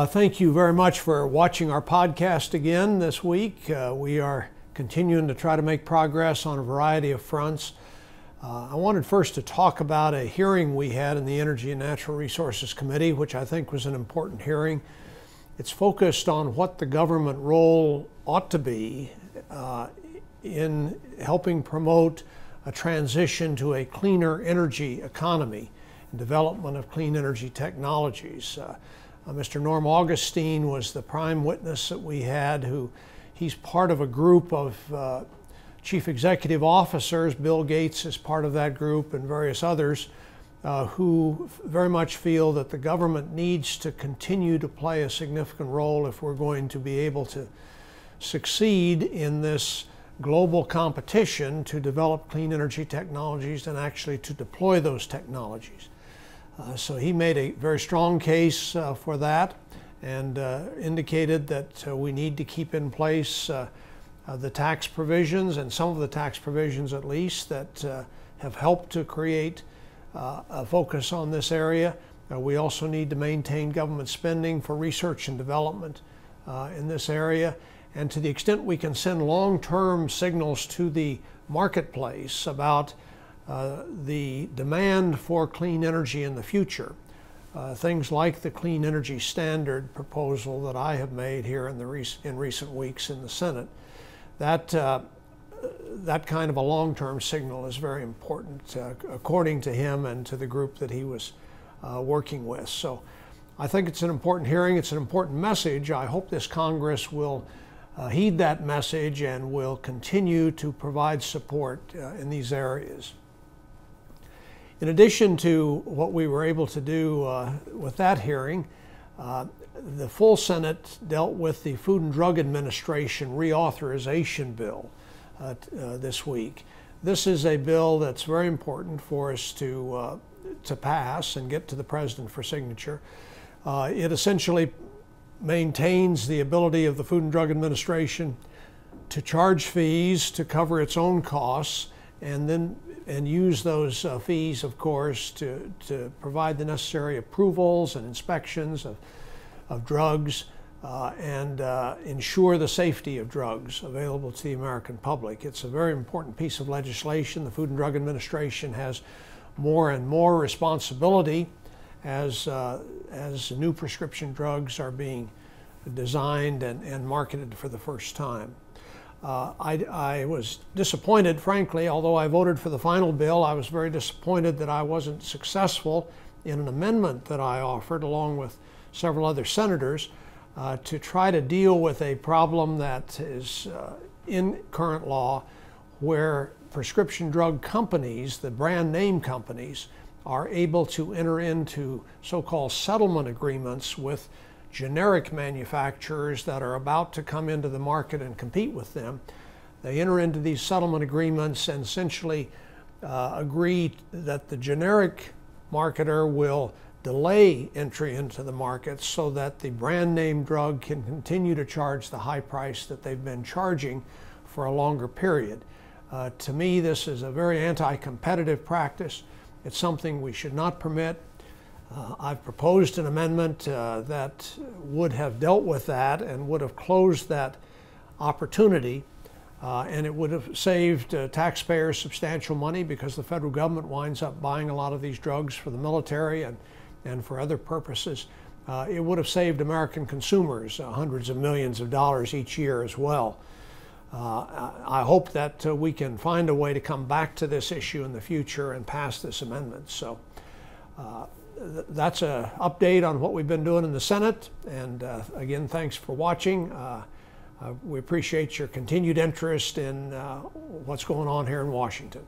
Thank you very much for watching our podcast again this week. We are continuing to try to make progress on a variety of fronts. I wanted first to talk about a hearing we had in the Energy and Natural Resources Committee, which I think was an important hearing. It's focused on what the government role ought to be in helping promote a transition to a cleaner energy economy and development of clean energy technologies. Mr. Norm Augustine was the prime witness that we had, he's part of a group of chief executive officers. Bill Gates is part of that group and various others who very much feel that the government needs to continue to play a significant role if we're going to be able to succeed in this global competition to develop clean energy technologies and actually to deploy those technologies. So he made a very strong case for that and indicated that we need to keep in place the tax provisions, and some of the tax provisions at least, that have helped to create a focus on this area. We also need to maintain government spending for research and development in this area. And to the extent we can send long-term signals to the marketplace about the demand for clean energy in the future, things like the Clean Energy Standard proposal that I have made here in recent weeks in the Senate, that kind of a long-term signal is very important, according to him and to the group that he was working with. So I think it's an important hearing. It's an important message. I hope this Congress will heed that message and will continue to provide support in these areas. In addition to what we were able to do with that hearing, the full Senate dealt with the Food and Drug Administration reauthorization bill this week. This is a bill that's very important for us to pass and get to the President for signature. It essentially maintains the ability of the Food and Drug Administration to charge fees to cover its own costs, and use those fees, of course, to provide the necessary approvals and inspections of drugs and ensure the safety of drugs available to the American public. It's a very important piece of legislation. The Food and Drug Administration has more and more responsibility as new prescription drugs are being designed and marketed for the first time. I was disappointed, frankly. Although I voted for the final bill, I was very disappointed that I wasn't successful in an amendment that I offered along with several other senators to try to deal with a problem that is in current law, where prescription drug companies, the brand name companies, are able to enter into so-called settlement agreements with generic manufacturers that are about to come into the market and compete with them. They enter into these settlement agreements and essentially agree that the generic marketer will delay entry into the market so that the brand name drug can continue to charge the high price that they've been charging for a longer period. To me, this is a very anti-competitive practice. It's something we should not permit. I've proposed an amendment that would have dealt with that and would have closed that opportunity, and it would have saved taxpayers substantial money, because the federal government winds up buying a lot of these drugs for the military and for other purposes. It would have saved American consumers hundreds of millions of dollars each year as well. I hope that we can find a way to come back to this issue in the future and pass this amendment. So that's an update on what we've been doing in the Senate. And again, thanks for watching. We appreciate your continued interest in what's going on here in Washington.